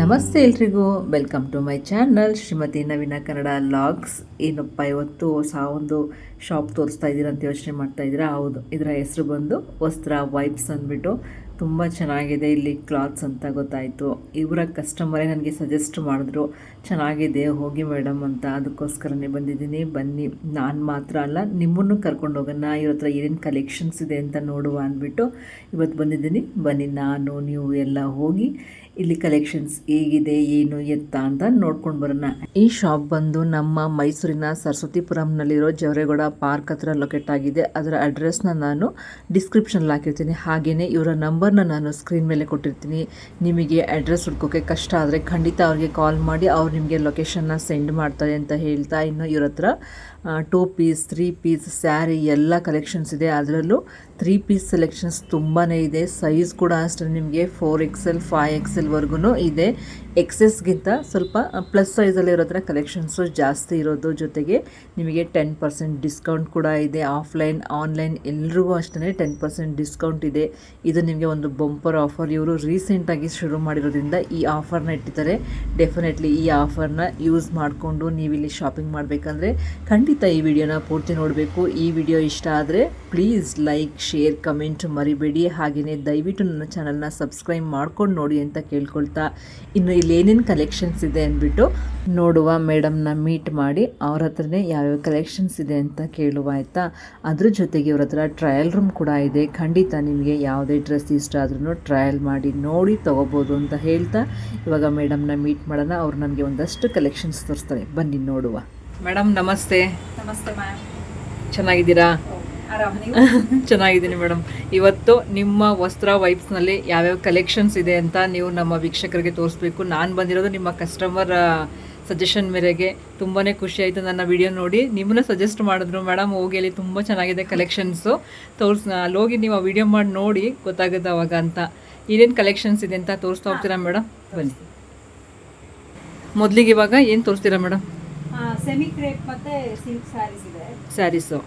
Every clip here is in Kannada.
ನಮಸ್ತೆ ಎಲ್ರಿಗೂ, welcome to my channel Shrimati Naveena Kannada vlogs. ಏನಪ್ಪ ಇವತ್ತು ಒಂದು ಶಾಪ್ ತೋರಿಸ್ತಾ ಇದ್ದೀರಾ ಅಂತ ಯೋಚನೆ ಮಾಡ್ತಾ ಇದ್ದೀರಾ? ಹೌದು, ಇದರ ಹೆಸರು ಬಂದು ವಸ್ತ್ರ ವೈಬ್ಸ್ ಅಂದ್ಬಿಟ್ಟು ತುಂಬ ಚೆನ್ನಾಗಿದೆ ಇಲ್ಲಿ ಕ್ಲಾತ್ಸ್ ಅಂತ ಗೊತ್ತಾಯಿತು. ಇವರ ಕಸ್ಟಮರೇ ನನಗೆ ಸಜೆಸ್ಟ್ ಮಾಡಿದ್ರು, ಚೆನ್ನಾಗಿದೆ ಹೋಗಿ ಮೇಡಮ್ ಅಂತ. ಅದಕ್ಕೋಸ್ಕರನೇ ಬಂದಿದ್ದೀನಿ. ಬನ್ನಿ, ನಾನು ಮಾತ್ರ ಅಲ್ಲ ನಿಮ್ಮನ್ನು ಕರ್ಕೊಂಡು ಹೋಗೋಣ, ಇವ್ರ ಹತ್ರ ಏನೇನು ಕಲೆಕ್ಷನ್ಸ್ ಇದೆ ಅಂತ ನೋಡುವ ಅಂದ್ಬಿಟ್ಟು ಇವತ್ತು ಬಂದಿದ್ದೀನಿ. ಬನ್ನಿ, ನಾನು ನೀವು ಎಲ್ಲ ಹೋಗಿ ಇಲ್ಲಿ ಕಲೆಕ್ಷನ್ಸ್ ಹೇಗಿದೆ ಏನು ಎತ್ತ ಅಂತ ನೋಡ್ಕೊಂಡು ಬರೋಣ. ಈ ಶಾಪ್ ಬಂದು ನಮ್ಮ ಮೈಸೂರಿನ ಸರಸ್ವತಿಪುರಂನಲ್ಲಿರೋ ಜವರೇಗೌಡ ಪಾರ್ಕ್ ಹತ್ರ ಲೊಕೇಟ್ ಆಗಿದೆ. ಅದರ ಅಡ್ರೆಸ್ನ ನಾನು ಡಿಸ್ಕ್ರಿಪ್ಷನಲ್ಲಿ ಹಾಕಿರ್ತೀನಿ. ಹಾಗೆಯೇ ಇವರ ನಂಬರ್ನ ನಾನು ಸ್ಕ್ರೀನ್ ಮೇಲೆ ಕೊಟ್ಟಿರ್ತೀನಿ. ನಿಮಗೆ ಅಡ್ರೆಸ್ ಹುಡ್ಕೋಕ್ಕೆ ಕಷ್ಟ ಆದರೆ ಖಂಡಿತ ಅವ್ರಿಗೆ ಕಾಲ್ ಮಾಡಿ ಅವ್ರು ನಿಮಗೆ ಲೊಕೇಶನ್ನ ಸೆಂಡ್ ಮಾಡ್ತಾರೆ ಅಂತ ಹೇಳ್ತಾ, ಇನ್ನು ಇವ್ರ ಹತ್ರ 2 ಪೀಸ್ 3 ಪೀಸ್ ಸ್ಯಾರಿ ಎಲ್ಲ ಕಲೆಕ್ಷನ್ಸ್ ಇದೆ. ಅದರಲ್ಲೂ 3 ಪೀಸ್ ಸೆಲೆಕ್ಷನ್ಸ್ ತುಂಬಾ ಇದೆ. ಸೈಜ್ ಕೂಡ ಅಷ್ಟೇ, ನಿಮಗೆ 4XL 5XL ವರ್ಗೂ ಇದೆ. ಎಕ್ಸೆಸ್ಗಿಂತ ಸ್ವಲ್ಪ ಪ್ಲಸ್ ಸೈಜಲ್ಲಿ ಇರೋ ಥರ ಕಲೆಕ್ಷನ್ಸು ಜಾಸ್ತಿ ಇರೋದು. ಜೊತೆಗೆ ನಿಮಗೆ 10% ಡಿಸ್ಕೌಂಟ್ ಕೂಡ ಇದೆ. ಆಫ್ಲೈನ್ ಆನ್ಲೈನ್ ಎಲ್ರಿಗೂ ಅಷ್ಟೇ 10% ಡಿಸ್ಕೌಂಟ್ ಇದೆ. ಇದು ನಿಮಗೆ ಒಂದು ಬಂಪರ್ ಆಫರ್. ಇವರು ರೀಸೆಂಟಾಗಿ ಶುರು ಮಾಡಿರೋದ್ರಿಂದ ಈ ಆಫರ್ನ ಇಟ್ಟಿದ್ದಾರೆ. ಡೆಫಿನೆಟ್ಲಿ ಈ ಆಫರ್ನ ಯೂಸ್ ಮಾಡಿಕೊಂಡು ನೀವಿಲ್ಲಿ ಶಾಪಿಂಗ್ ಮಾಡಬೇಕಂದ್ರೆ ಖಂಡಿತ ಈ ವಿಡಿಯೋನ ಪೂರ್ತಿ ನೋಡಬೇಕು. ಈ ವಿಡಿಯೋ ಇಷ್ಟ ಆದರೆ ಪ್ಲೀಸ್ ಲೈಕ್, ಶೇರ್, ಕಮೆಂಟ್ ಮರಿಬೇಡಿ. ಹಾಗೆಯೇ ದಯವಿಟ್ಟು ನನ್ನ ಚಾನಲ್ನ ಸಬ್ಸ್ಕ್ರೈಬ್ ಮಾಡ್ಕೊಂಡು ನೋಡಿ ಅಂತ ಕೇಳ್ಕೊಳ್ತಾ, ಇನ್ನು ಇಲ್ಲಿ ಏನೇನು ಕಲೆಕ್ಷನ್ಸ್ ಇದೆ ಅಂದ್ಬಿಟ್ಟು ನೋಡುವ. ಮೇಡಮ್ನ ಮೀಟ್ ಮಾಡಿ ಅವ್ರ ಹತ್ರನೇ ಯಾವ್ಯಾವ ಕಲೆಕ್ಷನ್ಸ್ ಇದೆ ಅಂತ ಕೇಳುವ, ಆಯಿತಾ? ಅದ್ರ ಜೊತೆಗೆ ಇವ್ರ ಹತ್ರ ಟ್ರಯಲ್ ರೂಮ್ ಕೂಡ ಇದೆ. ಖಂಡಿತ ನಿಮಗೆ ಯಾವುದೇ ಡ್ರೆಸ್ ಇಷ್ಟ ಆದ್ರೂ ಟ್ರಯಲ್ ಮಾಡಿ ನೋಡಿ ತೊಗೋಬೋದು ಅಂತ ಹೇಳ್ತಾ ಇವಾಗ ಮೇಡಮ್ನ ಮೀಟ್ ಮಾಡೋಣ. ಅವ್ರು ನನಗೆ ಒಂದಷ್ಟು ಕಲೆಕ್ಷನ್ಸ್ ತೋರಿಸ್ತಾರೆ, ಬನ್ನಿ ನೋಡುವ. ಮೇಡಮ್ ನಮಸ್ತೆ. ನಮಸ್ತೆ ಮ್ಯಾಮ್, ಚೆನ್ನಾಗಿದ್ದೀರಾ? ಆರಾಮ? ಚೆನ್ನಾಗಿದ್ದೀನಿ ಮೇಡಮ್. ಇವತ್ತು ನಿಮ್ಮ ವಸ್ತ್ರ ವೈಬ್ಸ್ನಲ್ಲಿ ಯಾವ್ಯಾವ ಕಲೆಕ್ಷನ್ಸ್ ಇದೆ ಅಂತ ನೀವು ನಮ್ಮ ವೀಕ್ಷಕರಿಗೆ ತೋರಿಸ್ಬೇಕು. ನಾನು ಬಂದಿರೋದು ನಿಮ್ಮ ಕಸ್ಟಮರ್ ಸಜೆಷನ್ ಮೇರೆಗೆ. ತುಂಬಾ ಖುಷಿ ಆಯಿತು ನನ್ನ ವಿಡಿಯೋ ನೋಡಿ. ನಿಮ್ಮನ್ನ ಸಜೆಸ್ಟ್ ಮಾಡಿದ್ರು ಮೇಡಮ್, ಹೋಗಿ ಅಲ್ಲಿ ತುಂಬ ಚೆನ್ನಾಗಿದೆ ಕಲೆಕ್ಷನ್ಸು, ಅಲ್ಲಿ ಹೋಗಿ ನೀವು ಆ ವಿಡಿಯೋ ಮಾಡಿ ನೋಡಿ ಗೊತ್ತಾಗುತ್ತೆ ಅವಾಗ ಅಂತ. ಏನೇನು ಕಲೆಕ್ಷನ್ಸ್ ಇದೆ ಅಂತ ತೋರಿಸ್ತಾ ಹೋಗ್ತೀರಾ ಮೇಡಮ್? ಬನ್ನಿ. ಮೊದಲಿಗೆ ಇವಾಗ ಏನು ತೋರಿಸ್ತೀರಾ ಮೇಡಮ್? ಸೆಮಿ ಕ್ರೇಪ್ ಮತ್ತೆ ಸಿಲ್ಕ್ ಸ್ಯಾರೀಸ್ ಇದೆ. ಸ್ಯಾರೀಸು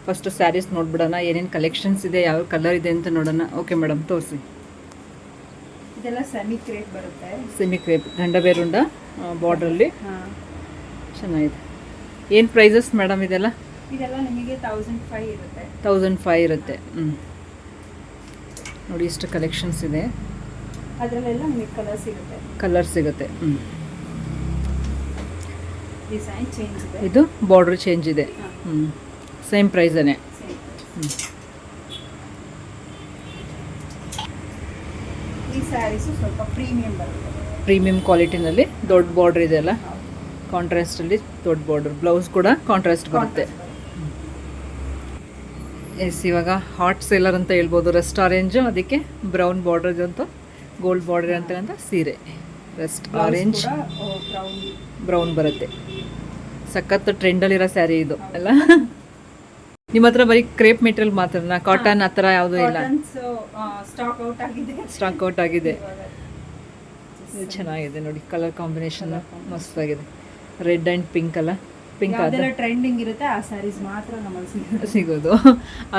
ಫಸ್ಟ್ ಸ್ಯಾರೀಸ್ ನೋಡ್ಬಿಡೋಣ, ಏನೇನು ಕಲೆಕ್ಷನ್ಸ್ ಇದೆ, ಯಾವ ಕಲರ್ ಇದೆ ಅಂತ ನೋಡೋಣ. ಓಕೆ ಮೇಡಮ್, ತೋರಿಸಿ. ಇದೆಲ್ಲ ಸೆಮಿ ಕ್ರೇಪ್ ಬರುತ್ತೆ. ಸೆಮಿ ಕ್ರೇಪ್ ಗಂಡಬೇರುಂಡ ಬಾರ್ಡ್ರಲ್ಲಿ ಚೆನ್ನಾಗಿದೆ. ಏನು ಪ್ರೈಸಸ್ ಮೇಡಮ್ ಇದೆಲ್ಲ? ಇದೆಲ್ಲ ನಿಮಗೆ 1005 ಇರುತ್ತೆ. 1005 ಇರುತ್ತೆ. ನೋಡಿ ಇಷ್ಟು ಕಲೆಕ್ಷನ್ಸ್ ಇದೆ. ಅದರಲ್ಲೆಲ್ಲ ನಿಮಗೆ ಕಲರ್ ಸಿಗುತ್ತೆ. ಡಿಸೈನ್ ಚೇಂಜ್ ಇದೆ. ಇದು ಬಾರ್ಡರ್ ಚೇಂಜ್ ಇದೆ. ಸೇಮ್ ಪ್ರೈಸನೇ. ಈ ಸ್ಯಾರೀಸು ಸ್ವಲ್ಪ ಪ್ರೀಮಿಯಂ ಬರುತ್ತೆ. ಪ್ರೀಮಿಯಂ ಕ್ವಾಲಿಟಿನಲ್ಲಿ ದೊಡ್ಡ ಬಾರ್ಡರ್ ಇದೆ ಅಲ್ಲ, ಕಾಂಟ್ರಾಸ್ಟಲ್ಲಿ ದೊಡ್ಡ ಬಾರ್ಡರ್. ಬ್ಲೌಸ್ ಕೂಡ ಕಾಂಟ್ರಾಸ್ಟ್ ಬರುತ್ತೆ. ಎಸ್, ಇವಾಗ ಹಾಟ್ ಸೇಲರ್ ಅಂತ ಹೇಳ್ಬೋದು. ರೆಸ್ಟ್ ಆರೆಂಜು, ಅದಕ್ಕೆ ಬ್ರೌನ್ ಬಾರ್ಡರ್ ಅಂತ ಗೋಲ್ಡ್ ಬಾರ್ಡರ್ ಅಂತ ಸೀರೆ. ರೆಸ್ಟ್ ಆರೆಂಜ್ ಬ್ರೌನ್ ಬರುತ್ತೆ. ಸಖತ್ ಟ್ರೆಂಡಲ್ಲಿರೋ ಸ್ಯಾರಿ ಇದು ಅಲ್ಲ? ನಿಮ್ಮ ಹತ್ರ ಬರೀ ಕ್ರೇಪ್ ಮೆಟೀರಿಯಲ್ ಮಾತ್ರನಾ? ಕಾಟನ್ ಆ ಥರ ಯಾವುದೂ ಇಲ್ಲ? ಸ್ಟಾಕ್ ಔಟ್ ಆಗಿದೆ. ಇದು ಚೆನ್ನಾಗಿದೆ ನೋಡಿ, ಕಲರ್ ಕಾಂಬಿನೇಷನ್ ಮಸ್ತಾಗಿದೆ. ರೆಡ್ ಆ್ಯಂಡ್ ಪಿಂಕ್ ಅಲ್ಲ? ಪಿಂಕ್ ಟ್ರೆಂಡಿಂಗ್ ಇರುತ್ತೆ, ಆ ಸ್ಯಾರೀಸ್ ಮಾತ್ರ ನಮಗೆ ಸಿಗೋದು.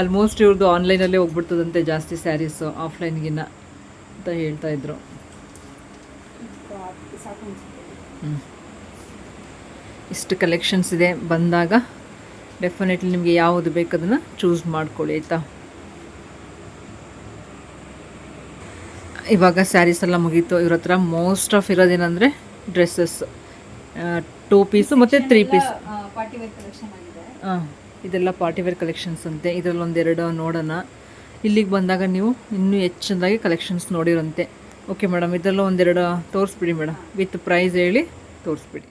ಆಲ್ಮೋಸ್ಟ್ ಇವ್ರದ್ದು ಆನ್ಲೈನಲ್ಲೇ ಹೋಗ್ಬಿಡ್ತದಂತೆ ಜಾಸ್ತಿ ಸ್ಯಾರೀಸು ಆಫ್ಲೈನ್ಗಿನ್ನ ಅಂತ ಹೇಳ್ತಾ ಇದ್ರು. ಇಷ್ಟು ಕಲೆಕ್ಷನ್ಸ್ ಇದೆ. ಬಂದಾಗ ಡೆಫಿನೆಟ್ಲಿ ನಿಮಗೆ ಯಾವುದು ಬೇಕದನ್ನು ಚೂಸ್ ಮಾಡ್ಕೊಳ್ಳಿ, ಆಯಿತಾ? ಇವಾಗ ಸ್ಯಾರೀಸ್ ಎಲ್ಲ ಮುಗೀತು. ಇವ್ರ ಹತ್ರ ಮೋಸ್ಟ್ ಆಫ್ ಇರೋದೇನೆಂದರೆ ಡ್ರೆಸ್ಸಸ್, 2 ಪೀಸು ಮತ್ತು 3 ಪೀಸ್. ಇದೆಲ್ಲ ಪಾರ್ಟಿವೇರ್ ಕಲೆಕ್ಷನ್ಸ್ ಅಂತೆ. ಇದರಲ್ಲಿ ಒಂದೆರಡು ನೋಡೋಣ. ಇಲ್ಲಿಗೆ ಬಂದಾಗ ನೀವು ಇನ್ನೂ ಹೆಚ್ಚಿನದಾಗಿ ಕಲೆಕ್ಷನ್ಸ್ ನೋಡಿರಂತೆ. ಓಕೆ ಮೇಡಮ್, ಇದೆಲ್ಲ ಒಂದೆರಡು ತೋರಿಸ್ಬಿಡಿ ಮೇಡಮ್, ವಿತ್ ಪ್ರೈಸ್ ಹೇಳಿ ತೋರಿಸ್ಬಿಡಿ.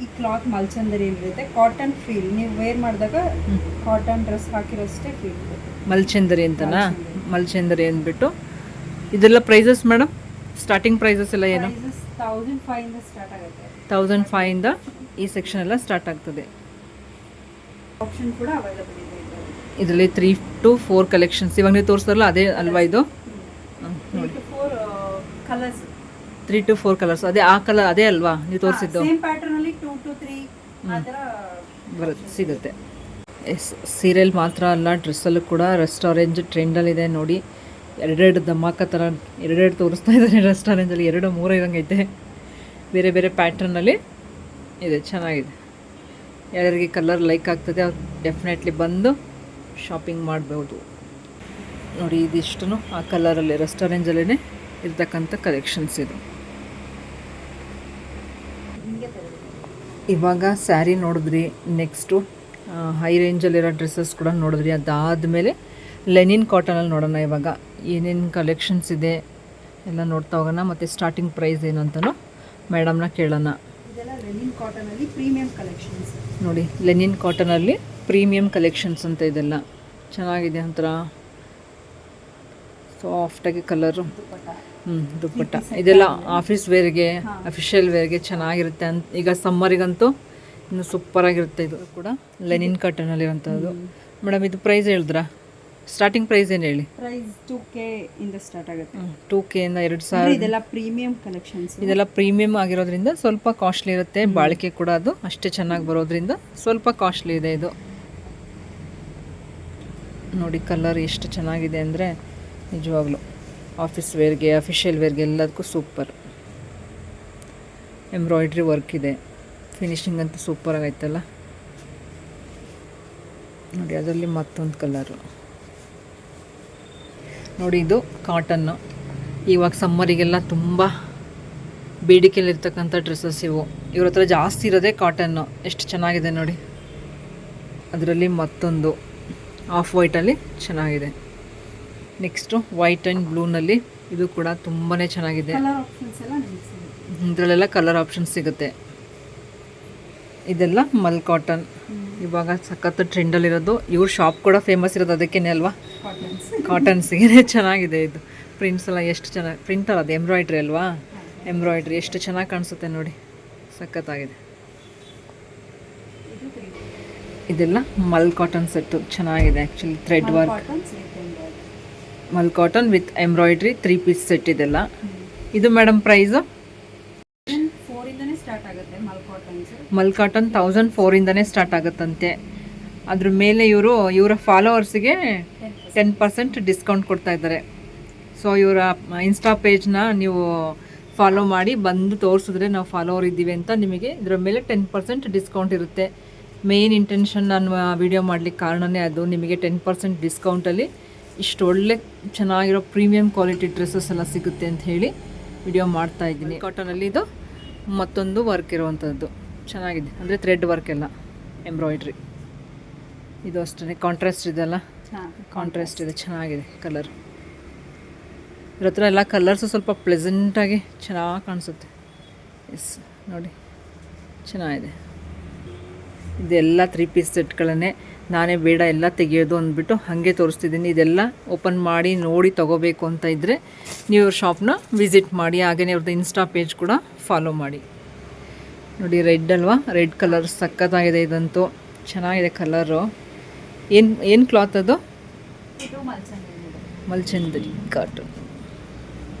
ಈ ಕ್ಲಾತ್ ಮಲ್ಚಂದರಿ ಇರುತ್ತೆ, ಕಾಟನ್ ಫೀಲ್. ನೀವು ವೇರ್ ಮಾಡಿದಾಗ ಕಾಟನ್ ಡ್ರೆಸ್ ಹಾಕಿರೋಷ್ಟೇ ಫೀಲ್ ಇರುತ್ತೆ. ಮಲ್ಚಂದರಿ ಅಂತನಾ? ಮಲ್ಚಂದರಿ ಅಂದ್ಬಿಟ್ಟು ಇದೆಲ್ಲ ಪ್ರೈಸಸ್ ಮೇಡಮ್, ಸ್ಟಾರ್ಟಿಂಗ್ ಪ್ರೈಸಸ್ ಎಲ್ಲ ಏನು? 1005 ಇಂದ ಸ್ಟಾರ್ಟ್ ಆಗುತ್ತೆ. 1005 ಇಂದ ಈ ಸೆಕ್ಷನ್ ಎಲ್ಲ ಸ್ಟಾರ್ಟ್ ಆಗ್ತದೆ. ಆಪ್ಷನ್ ಕೂಡ ಅವೈಲೇಬಲ್ ಇದೆ ಇದರಲ್ಲಿ. 3 to 4 ಕಲೆಕ್ಷನ್ಸ್ ಇವಾಗ ನೀವು ತೋರಿಸ್ತಾರಲ್ಲ, ಅದೇ ಅಲ್ವಾ ಇದು? ನೋಡಿ, 3 to 4 ಕಲರ್ಸ್. ಅದೇ ಆ ಕಲರ್ ಅದೇ ಅಲ್ವಾ ನೀವು ತೋರಿಸಿದ್ದು? ಸೇಮ್ ಪ್ಯಾಟರ್ನ್ ಅಲ್ಲಿ 2 to 3 ಆ ಥರ ಬರುತ್ತೆ, ಸಿಗುತ್ತೆ. ಎಸ್, ಸೀರಿಯಲ್ ಮಾತ್ರ ಅಲ್ಲ, ಡ್ರೆಸ್ಸಲ್ಲೂ ಕೂಡ ರೆಸ್ಟ್ ಆರೆಂಜ್ ಟ್ರೆಂಡಲ್ಲಿದೆ ನೋಡಿ. ಎರಡೆರಡು ಧಮಾಕ ಥರ ಎರಡೆರಡು ತೋರಿಸ್ತಾ ಇದ್ದಾರೆ ರೆಸ್ಟೋರೆಂಟಲ್ಲಿ, 2-3 ಇರಂಗೈತೆ. ಬೇರೆ ಬೇರೆ ಪ್ಯಾಟ್ರನಲ್ಲಿ ಇದೆ, ಚೆನ್ನಾಗಿದೆ. ಯಾರ್ಯಾರಿಗೆ ಕಲರ್ ಲೈಕ್ ಆಗ್ತದೆ ಅವ್ರು ಡೆಫಿನೆಟ್ಲಿ ಬಂದು ಶಾಪಿಂಗ್ ಮಾಡ್ಬೋದು. ನೋಡಿ ಇದಿಷ್ಟು ಆ ಕಲರಲ್ಲಿ ರೆಸ್ಟೋರೆಂಟಲ್ಲೇ ಇರ್ತಕ್ಕಂಥ ಕಲೆಕ್ಷನ್ಸ್ ಇದು. ಇವಾಗ ಸ್ಯಾರಿ ನೋಡಿದ್ರಿ, ನೆಕ್ಸ್ಟು ಹೈ ರೇಂಜಲ್ಲಿರೋ ಡ್ರೆಸ್ಸಸ್ ಕೂಡ ನೋಡಿದ್ರಿ. ಅದಾದಮೇಲೆ ಲೆನಿನ್ ಕಾಟನಲ್ಲಿ ನೋಡೋಣ ಇವಾಗ ಏನೇನು ಕಲೆಕ್ಷನ್ಸ್ ಇದೆ ಎಲ್ಲ ನೋಡ್ತಾ ಹೋಗೋಣ. ಮತ್ತು ಸ್ಟಾರ್ಟಿಂಗ್ ಪ್ರೈಸ್ ಏನಂತನೂ ಮೇಡಮ್ನ ಕೇಳೋಣ. ಇದೆಲ್ಲ ಲೆನಿನ್ ಕಾಟನಲ್ಲಿ ಪ್ರೀಮಿಯಂ ಕಲೆಕ್ಷನ್ಸ್. ನೋಡಿ ಲೆನಿನ್ ಕಾಟನಲ್ಲಿ ಪ್ರೀಮಿಯಂ ಕಲೆಕ್ಷನ್ಸ್ ಅಂತ ಇದೆಲ್ಲ ಚೆನ್ನಾಗಿದೆ, ಒಂಥರ ಸಾಫ್ಟಾಗಿ ಕಲರು. ದುಪ್ಪಟ್ಟ ಇದೆಲ್ಲ ಆಫೀಸ್ ವೇರ್ಗೆ, ಅಫಿಷಿಯಲ್ ವೇರ್ಗೆ ಚೆನ್ನಾಗಿರುತ್ತೆ ಈಗ ಸಮ್ಮರಿಗಂತೂ ಇನ್ನು ಸೂಪರಾಗಿರುತ್ತೆ. ಇದು ಕೂಡ ಲೆನಿನ್ ಕಾಟನಲ್ಲಿರೋಂಥದ್ದು. ಮೇಡಮ್ ಇದು ಪ್ರೈಸ್ ಹೇಳಿದ್ರಾ? ಸ್ಟಾರ್ಟಿಂಗ್ ಪ್ರೈಸ್ ಏನು ಹೇಳಿ? ಪ್ರೈಸ್ 2K ಇಂದ ಸ್ಟಾರ್ಟ್ ಆಗುತ್ತೆ. 2K ಇಂದ 2000. ಇದೆಲ್ಲ ಪ್ರೀಮಿಯಂ ಕಲೆಕ್ಷನ್ಸ್. ಇದೆಲ್ಲ ಪ್ರೀಮಿಯಂ ಆಗಿರೋದ್ರಿಂದ ಸ್ವಲ್ಪ ಕಾಸ್ಟ್ಲಿ ಇರುತ್ತೆ. ಬಾಳಿಕೆ ಕೂಡ ಅದು ಅಷ್ಟೇ ಚೆನ್ನಾಗಿ ಬರೋದ್ರಿಂದ ಸ್ವಲ್ಪ ಕಾಸ್ಟ್ಲಿ ಇದೆ ಇದು. ನೋಡಿ ಕಲರ್ ಎಷ್ಟು ಚೆನ್ನಾಗಿದೆ ಅಂದರೆ ನಿಜವಾಗ್ಲೂ ಆಫೀಸ್ ವೇರ್ಗೆ, ಅಫಿಷಿಯಲ್ ವೇರ್ಗೆ ಎಲ್ಲದಕ್ಕೂ ಸೂಪರ್. ಎಂಬ್ರಾಯ್ಡ್ರಿ ವರ್ಕ್ ಇದೆ, ಫಿನಿಶಿಂಗ್ ಅಂತೂ ಸೂಪರ್ ಆಗೈತಲ್ಲ. ನೋಡಿ ಅದರಲ್ಲಿ ಮತ್ತೊಂದು ಕಲರು. ನೋಡಿ ಇದು ಕಾಟನ್ನು. ಇವಾಗ ಸಮ್ಮರಿಗೆಲ್ಲ ತುಂಬ ಬೇಡಿಕೆಯಲ್ಲಿರ್ತಕ್ಕಂಥ ಡ್ರೆಸ್ಸಸ್ ಇವು. ಇವ್ರ ಹತ್ರ ಜಾಸ್ತಿ ಇರೋದೇ ಕಾಟನ್ನು. ಎಷ್ಟು ಚೆನ್ನಾಗಿದೆ ನೋಡಿ. ಅದರಲ್ಲಿ ಮತ್ತೊಂದು ಆಫ್ ವೈಟಲ್ಲಿ ಚೆನ್ನಾಗಿದೆ. ನೆಕ್ಸ್ಟು ವೈಟ್ ಆ್ಯಂಡ್ ಬ್ಲೂನಲ್ಲಿ ಇದು ಕೂಡ ತುಂಬಾ ಚೆನ್ನಾಗಿದೆ. ಇದರಲ್ಲೆಲ್ಲ ಕಲರ್ ಆಪ್ಷನ್ಸ್ ಸಿಗುತ್ತೆ. ಇದೆಲ್ಲ ಮಲ್ ಕಾಟನ್. ಇವಾಗ ಸಖತ್ ಟ್ರೆಂಡಲ್ಲಿರೋದು. ಇವ್ರ ಶಾಪ್ ಕೂಡ ಫೇಮಸ್ ಇರೋದು ಅದಕ್ಕೇನೆ ಅಲ್ವಾ, ಕಾಟನ್ಸಿಗೆ. ಚೆನ್ನಾಗಿದೆ ಇದು. ಪ್ರಿಂಟ್ಸ್ ಎಲ್ಲ ಎಷ್ಟು ಚೆನ್ನಾಗಿ, ಪ್ರಿಂಟ್ ಅಲ್ಲ ಅದು ಎಂಬ್ರಾಯ್ಡ್ರಿ ಅಲ್ವಾ, ಎಂಬ್ರಾಯ್ಡ್ರಿ ಎಷ್ಟು ಚೆನ್ನಾಗಿ ಕಾಣಿಸುತ್ತೆ ನೋಡಿ, ಸಖತ್ತಾಗಿದೆ. ಇದೆಲ್ಲ ಮಲ್ ಕಾಟನ್ ಸೆಟ್ಟು ಚೆನ್ನಾಗಿದೆ actually. Thread work mul cotton with embroidery 3 piece set ಇದೆಲ್ಲ. ಇದು ಮೇಡಮ್ ಪ್ರೈಸು 4 ಇಂದನೇ ಸ್ಟಾರ್ಟ್ ಆಗುತ್ತೆ. ಮಲ್ ಕಾಟನ್ 1004 ಇಂದನೇ ಸ್ಟಾರ್ಟ್ ಆಗುತ್ತಂತೆ. ಅದ್ರ ಮೇಲೆ ಇವರ ಫಾಲೋವರ್ಸಿಗೆ 10% ಡಿಸ್ಕೌಂಟ್ ಕೊಡ್ತಾ ಇದ್ದಾರೆ. ಸೊ ಇವರ ಇನ್ಸ್ಟಾ ಪೇಜ್ನ ನೀವು ಫಾಲೋ ಮಾಡಿ ಬಂದು ತೋರಿಸಿದ್ರೆ ನಾವು ಫಾಲೋವರ್ ಇದ್ದೀವಿ ಅಂತ ನಿಮಗೆ ಇದರ ಮೇಲೆ 10% ಡಿಸ್ಕೌಂಟ್ ಇರುತ್ತೆ. ಮೇನ್ ಇಂಟೆನ್ಷನ್ ನಾನು ವಿಡಿಯೋ ಮಾಡಲಿಕ್ಕೆ ಕಾರಣನೇ ಅದು, ನಿಮಗೆ 10% ಡಿಸ್ಕೌಂಟಲ್ಲಿ ಇಷ್ಟು ಒಳ್ಳೆ ಚೆನ್ನಾಗಿರೋ ಪ್ರೀಮಿಯಂ ಕ್ವಾಲಿಟಿ ಡ್ರೆಸ್ಸಸ್ ಎಲ್ಲ ಸಿಗುತ್ತೆ ಅಂತ ಹೇಳಿ ವಿಡಿಯೋ ಮಾಡ್ತಾ ಇದ್ದೀನಿ. ಕಾಟನಲ್ಲಿ ಇದು ಮತ್ತೊಂದು ವರ್ಕ್ ಇರುವಂಥದ್ದು ಚೆನ್ನಾಗಿದೆ, ಅಂದರೆ ಥ್ರೆಡ್ ವರ್ಕ್ ಎಲ್ಲ ಎಂಬ್ರಾಯ್ಡ್ರಿ. ಇದು ಅಷ್ಟೇ ಕಾಂಟ್ರಾಸ್ಟ್ ಇದೆಲ್ಲ, ಕಾಂಟ್ರಾಸ್ಟ್ ಇದೆ, ಚೆನ್ನಾಗಿದೆ ಕಲರ್. ಇದ್ರ ಹತ್ರ ಎಲ್ಲ ಕಲರ್ಸು ಸ್ವಲ್ಪ ಪ್ಲೆಸೆಂಟಾಗಿ ಚೆನ್ನಾಗಿ ಕಾಣಿಸುತ್ತೆ. ಎಸ್ ನೋಡಿ ಚೆನ್ನಾಗಿದೆ. ಇದೆಲ್ಲ 3 ಪೀಸ್ ಸೆಟ್ಗಳನ್ನೇ ನಾನೇ ಬೇಡ ಎಲ್ಲ ತೆಗೆಯೋದು ಅಂದ್ಬಿಟ್ಟು ಹಾಗೆ ತೋರಿಸ್ತಿದ್ದೀನಿ. ಇದೆಲ್ಲ ಓಪನ್ ಮಾಡಿ ನೋಡಿ ತೊಗೋಬೇಕು ಅಂತ ಇದ್ದರೆ ನೀವು ಶಾಪ್ನ ವಿಸಿಟ್ ಮಾಡಿ, ಹಾಗೆಯೇ ಅವ್ರದ್ದು ಇನ್ಸ್ಟಾ ಪೇಜ್ ಕೂಡ ಫಾಲೋ ಮಾಡಿ. ನೋಡಿ ರೆಡ್ ಅಲ್ವಾ, ರೆಡ್ ಕಲರ್ ಸಖತ್ತಾಗಿದೆ. ಇದಂತೂ ಚೆನ್ನಾಗಿದೆ ಕಲರು. ಏನು ಕ್ಲಾತ್ ಅದು? ಮಲ್ಚಂದರಿ ಕಾಟನ್.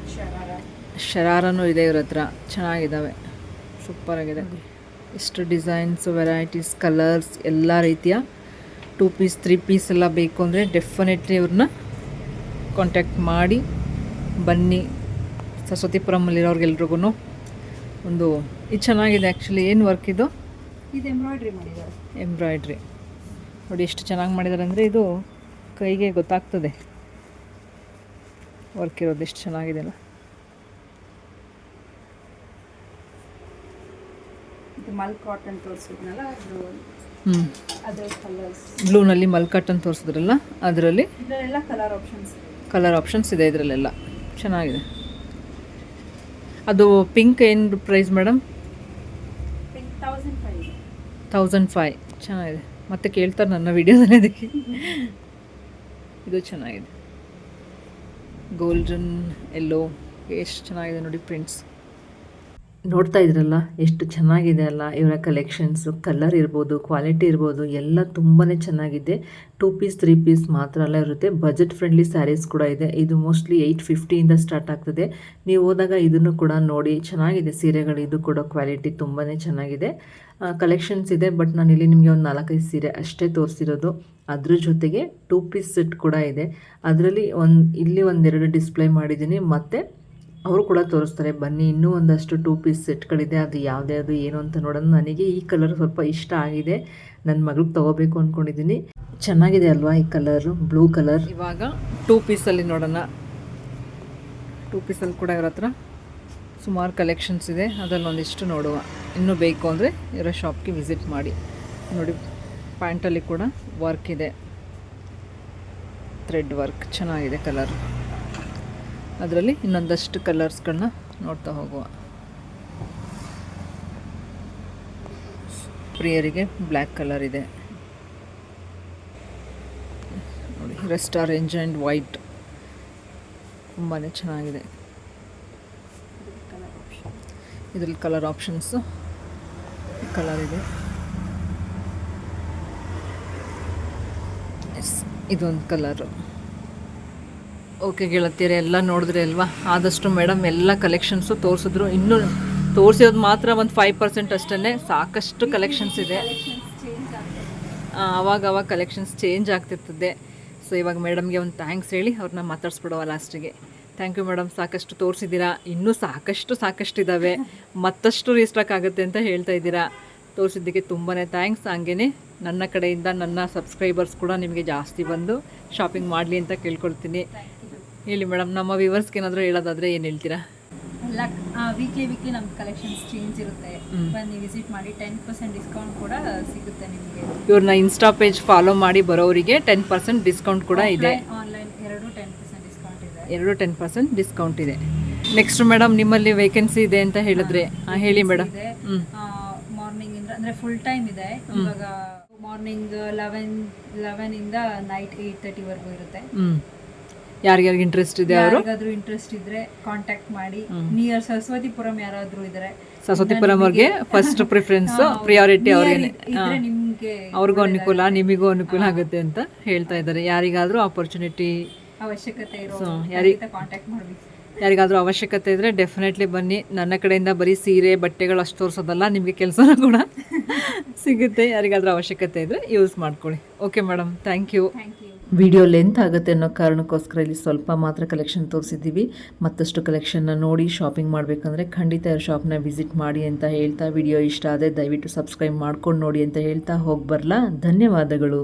ಶರಾರನೂ ಇದೆ ಇವ್ರ ಹತ್ರ, ಚೆನ್ನಾಗಿದ್ದಾವೆ, ಸೂಪರಾಗಿದೆ. ಎಷ್ಟು ಡಿಸೈನ್ಸು, ವೆರೈಟೀಸ್, ಕಲರ್ಸ್, ಎಲ್ಲ ರೀತಿಯ 2 ಪೀಸ್ 3 ಪೀಸ್ ಎಲ್ಲ ಬೇಕು ಅಂದರೆ ಡೆಫಿನೆಟ್ಲಿ ಇವ್ರನ್ನ ಕಾಂಟ್ಯಾಕ್ಟ್ ಮಾಡಿ ಬನ್ನಿ. ಸರಸ್ವತಿಪುರಮಲ್ಲಿರೋರ್ಗೆಲ್ರಿಗೂ ಒಂದು ಇದು ಚೆನ್ನಾಗಿದೆ ಆ್ಯಕ್ಚುಲಿ. ಏನು ವರ್ಕ್ ಇದು? ಇದು ಎಂಬ್ರಾಯ್ಡ್ರಿ ಮಾಡಿದ್ದಾರೆ. ಎಂಬ್ರಾಯ್ಡ್ರಿ ನೋಡಿ ಎಷ್ಟು ಚೆನ್ನಾಗಿ ಮಾಡಿದ್ದಾರೆ ಅಂದರೆ ಇದು ಕೈಗೆ ಗೊತ್ತಾಗ್ತದೆ ವರ್ಕ್ ಇರೋದು ಎಷ್ಟು ಚೆನ್ನಾಗಿದೆ ಅಲ್ಲ. ಇದು ಮಲ್ ಕಾಟನ್ ತೋರಿಸಿದ್ನಲ್ಲ, ಅದರ ಕಲರ್ಸ್ ಬ್ಲೂನಲ್ಲಿ ಮಲ್ ಕಾಟನ್ ತೋರಿಸಿದ್ರಲ್ಲ, ಅದರಲ್ಲಿ ಇದರಲ್ಲೆಲ್ಲ ಕಲರ್ ಆಪ್ಷನ್ಸ್ ಇದೆ. ಇದರಲ್ಲೆಲ್ಲ ಚೆನ್ನಾಗಿದೆ. ಅದು ಪಿಂಕ್ ಏನು ಪ್ರೈಸ್ ಮೇಡಮ್? 1005. ಚೆನ್ನಾಗಿದೆ. ಮತ್ತೆ ಕೇಳ್ತಾರೆ ನನ್ನ ವಿಡಿಯೋದಲ್ಲಿ ಅದಕ್ಕೆ. ಇದು ಚೆನ್ನಾಗಿದೆ, ಗೋಲ್ಡನ್ ಎಲ್ಲೋ ಎಷ್ಟು ಚೆನ್ನಾಗಿದೆ ನೋಡಿ ಪ್ರಿಂಟ್ಸ್. ನೋಡ್ತಾ ಇದ್ರಲ್ಲ ಎಷ್ಟು ಚೆನ್ನಾಗಿದೆ ಅಲ್ಲ ಇವರ ಕಲೆಕ್ಷನ್ಸು. ಕಲರ್ ಇರ್ಬೋದು, ಕ್ವಾಲಿಟಿ ಇರ್ಬೋದು, ಎಲ್ಲ ತುಂಬಾ ಚೆನ್ನಾಗಿದೆ. 2 ಪೀಸ್ 3 ಪೀಸ್ ಮಾತ್ರ ಅಲ್ಲ ಇರುತ್ತೆ. ಬಜೆಟ್ ಫ್ರೆಂಡ್ಲಿ ಸ್ಯಾರೀಸ್ ಕೂಡ ಇದೆ. ಇದು ಮೋಸ್ಟ್ಲಿ 850 ಸ್ಟಾರ್ಟ್ ಆಗ್ತದೆ. ನೀವು ಹೋದಾಗ ಇದನ್ನು ಕೂಡ ನೋಡಿ, ಚೆನ್ನಾಗಿದೆ ಸೀರೆಗಳು. ಇದು ಕೂಡ ಕ್ವಾಲಿಟಿ ತುಂಬಾ ಚೆನ್ನಾಗಿದೆ. ಕಲೆಕ್ಷನ್ಸ್ ಇದೆ, ಬಟ್ ನಾನು ಇಲ್ಲಿ ನಿಮಗೆ ಒಂದು 4-5 ಸೀರೆ ಅಷ್ಟೇ ತೋರಿಸಿರೋದು. ಅದ್ರ ಜೊತೆಗೆ 2 ಪೀಸ್ ಸೆಟ್ ಕೂಡ ಇದೆ. ಅದರಲ್ಲಿ ಇಲ್ಲಿ ಒಂದೆರಡು ಡಿಸ್ಪ್ಲೇ ಮಾಡಿದ್ದೀನಿ, ಮತ್ತು ಅವರು ಕೂಡ ತೋರಿಸ್ತಾರೆ. ಬನ್ನಿ, ಇನ್ನೂ ಒಂದಷ್ಟು 2 ಪೀಸ್ ಸೆಟ್ಗಳಿದೆ. ಅದು ಯಾವುದ್ಯಾವುದು ಏನು ಅಂತ ನೋಡೋಣ. ನನಗೆ ಈ ಕಲರ್ ಸ್ವಲ್ಪ ಇಷ್ಟ ಆಗಿದೆ, ನನ್ನ ಮಗಳಿಗೆ ತೊಗೋಬೇಕು ಅಂದ್ಕೊಂಡಿದ್ದೀನಿ. ಚೆನ್ನಾಗಿದೆ ಅಲ್ವಾ ಈ ಕಲರು, ಬ್ಲೂ ಕಲರ್. ಇವಾಗ 2 ಪೀಸಲ್ಲಿ ನೋಡೋಣ. 2 ಪೀಸಲ್ಲಿ ಕೂಡ ಇವ್ರ ಹತ್ರ ಸುಮಾರು ಕಲೆಕ್ಷನ್ಸ್ ಇದೆ. ಅದರಲ್ಲಿ ಒಂದಿಷ್ಟು ನೋಡುವ. ಇನ್ನೂ ಬೇಕು ಅಂದರೆ ಇವರ ಶಾಪ್ಗೆ ವಿಸಿಟ್ ಮಾಡಿ. ನೋಡಿ, ಪ್ಯಾಂಟಲ್ಲಿ ಕೂಡ ವರ್ಕ್ ಇದೆ, ಥ್ರೆಡ್ ವರ್ಕ್ ಚೆನ್ನಾಗಿದೆ ಕಲರ್. ಅದರಲ್ಲಿ ಇನ್ನೊಂದಷ್ಟು ಕಲರ್ಸ್ಗಳನ್ನ ನೋಡ್ತಾ ಹೋಗುವ. ಪ್ರಿಯರಿಗೆ ಬ್ಲ್ಯಾಕ್ ಕಲರ್ ಇದೆ ನೋಡಿ, ರೆಸ್ಟ್ ಆರೆಂಜ್ ಆ್ಯಂಡ್ ವೈಟ್, ತುಂಬಾ ಚೆನ್ನಾಗಿದೆ. ಇದರಲ್ಲಿ ಕಲರ್ ಆಪ್ಷನ್ಸು ಕಲರ್ ಇದೆ. ಇದೊಂದು ಕಲರು. ಓಕೆ ಗೆಳತಿಯರೆ, ಎಲ್ಲ ನೋಡಿದ್ರೆ ಅಲ್ವಾ? ಆದಷ್ಟು ಮೇಡಮ್ ಎಲ್ಲ ಕಲೆಕ್ಷನ್ಸು ತೋರಿಸಿದ್ರು. ಇನ್ನೂ ತೋರಿಸಿರೋದು ಮಾತ್ರ ಒಂದು 5% ಅಷ್ಟೇ. ಸಾಕಷ್ಟು ಕಲೆಕ್ಷನ್ಸ್ ಇದೆ. ಆವಾಗ ಕಲೆಕ್ಷನ್ಸ್ ಚೇಂಜ್ ಆಗ್ತಿರ್ತದೆ. ಸೊ ಇವಾಗ ಮೇಡಮ್ಗೆ ಒಂದು ಥ್ಯಾಂಕ್ಸ್ ಹೇಳಿ ಅವ್ರನ್ನ ಮಾತಾಡಿಸ್ಬಿಡುವ ಲಾಸ್ಟಿಗೆ. ಥ್ಯಾಂಕ್ ಯು ಮೇಡಮ್, ಸಾಕಷ್ಟು ತೋರಿಸಿದ್ದೀರಾ. ಇನ್ನೂ ಸಾಕಷ್ಟು ಇದ್ದಾವೆ, ಮತ್ತಷ್ಟು ರೀಸ್ಟಾಕ್ ಆಗುತ್ತೆ ಅಂತ ಹೇಳ್ತಾ ಇದ್ದೀರಾ. ತೋರಿಸಿದ್ದಕ್ಕೆ ತುಂಬಾ ಥ್ಯಾಂಕ್ಸ್. ಹಂಗೇ ನನ್ನ ಕಡೆಯಿಂದ ನನ್ನ ಸಬ್ಸ್ಕ್ರೈಬರ್ಸ್ ಕೂಡ ನಿಮಗೆ ಜಾಸ್ತಿ ಬಂದು ಶಾಪಿಂಗ್ ಮಾಡಲಿ ಅಂತ ಕೇಳ್ಕೊಳ್ತೀನಿ. ಹೇಳಿ ಮೇಡಮ್, ನಮ್ಮ ವ್ಯೂವರ್ಸ್ಗೆ ಏನಾದರೂ ಹೇಳೋದಾದರೆ ಏನು ಹೇಳ್ತೀರಾ? ಎಲ್ಲ ವೀಕ್ಲಿ ನಮ್ಮ ಕಲೆಕ್ಷನ್ಸ್ ಚೇಂಜ್ ಇರುತ್ತೆ. ಬನ್ನಿ ವಿಸಿಟ್ ಮಾಡಿ. 10% ಡಿಸ್ಕೌಂಟ್ ಕೂಡ ಸಿಗುತ್ತೆ ನಿಮಗೆ. ಇವ್ರನ್ನ ಇನ್ಸ್ಟಾ ಪೇಜ್ ಫಾಲೋ ಮಾಡಿ ಬರೋರಿಗೆ 10% ಡಿಸ್ಕೌಂಟ್ ಕೂಡ ಇದೆ. ಆನ್ಲೈನ್ ಎರಡು 10% ಡಿಸ್ಕೌಂಟ್ ಇದೆ. 10% ಡಿಸ್ಕೌಂಟ್ ಇದೆ. ನೆಕ್ಸ್ಟ್ ಮೇಡಮ್, ನಿಮ್ಮಲ್ಲಿ ವೇಕೆನ್ಸಿ ಇದೆ ಅಂತ ಹೇಳಿದ್ರೆ ಹೇಳಿ ಮೇಡಮ್. ಮಾರ್ನಿಂಗ್ ಇಂದ ಅಂದರೆ ಫುಲ್ ಟೈಮ್ ಇದೆ. ಇವಾಗ ಮಾರ್ನಿಂಗ್ 11 ಇಂದ ನೈಟ್ 8:30 ವರೆಗೂ ಇರುತ್ತೆ. ಯಾರಿಗಾರಿಗೆ ಇಂಟ್ರೆಸ್ಟ್ ಇದೆ ಅವರು ಯಾರಿಗಾದ್ರೂ ಇಂಟ್ರೆಸ್ಟ್ ಇದ್ರೆ ಕಾಂಟ್ಯಾಕ್ಟ್ ಮಾಡಿ. ನಿಯರ್ ಸರಸ್ವತಿಪುರಂ ಯಾರಾದ್ರೂ ಇದ್ರೆ, ಸರಸ್ವತಿಪುರಂ ಅವ್ರಿಗೆ ಫಸ್ಟ್ ಪ್ರಿಫರೆನ್ಸ್, ಪ್ರಿಯಾರಿಟಿ ಅವ್ರಿಗೆ, ನಿಮ್ಗೆ ಅವ್ರಿಗೂ ಅನುಕೂಲ, ನಿಮಗೂ ಅನುಕೂಲ ಆಗುತ್ತೆ ಅಂತ ಹೇಳ್ತಾ ಇದ್ದಾರೆ. ಯಾರಿಗಾದ್ರೂ ಆಪರ್ಚುನಿಟಿ ಅವಶ್ಯಕತೆ ಇರೋ ಕಾಂಟ್ಯಾಕ್ಟ್ ಮಾಡಿ. ಯಾರಿಗಾದ್ರೂ ಅವಶ್ಯಕತೆ ಇದ್ದರೆ ಡೆಫಿನೆಟ್ಲಿ ಬನ್ನಿ. ನನ್ನ ಕಡೆಯಿಂದ ಬರೀ ಸೀರೆ ಬಟ್ಟೆಗಳು ಅಷ್ಟು ತೋರಿಸೋದಲ್ಲ, ನಿಮಗೆ ಕೆಲಸನೂ ಕೂಡ ಸಿಗುತ್ತೆ. ಯಾರಿಗಾದ್ರೂ ಅವಶ್ಯಕತೆ ಇದ್ದರೆ ಯೂಸ್ ಮಾಡ್ಕೊಳ್ಳಿ. Okay madam, thank you. Video length ಆಗುತ್ತೆ ಅನ್ನೋ ಕಾರಣಕ್ಕೋಸ್ಕರ ಇಲ್ಲಿ ಸ್ವಲ್ಪ ಮಾತ್ರ ಕಲೆಕ್ಷನ್ ತೋರಿಸಿದ್ದೀವಿ. ಮತ್ತಷ್ಟು ಕಲೆಕ್ಷನ್ನ ನೋಡಿ ಶಾಪಿಂಗ್ ಮಾಡಬೇಕಂದ್ರೆ ಖಂಡಿತ ಶಾಪ್ನ ವಿಸಿಟ್ ಮಾಡಿ ಅಂತ ಹೇಳ್ತಾ, ವಿಡಿಯೋ ಇಷ್ಟ ಆದರೆ ದಯವಿಟ್ಟು ಸಬ್ಸ್ಕ್ರೈಬ್ ಮಾಡ್ಕೊಂಡು ನೋಡಿ ಅಂತ ಹೇಳ್ತಾ ಹೋಗಿ ಬರಲಾ. ಧನ್ಯವಾದಗಳು.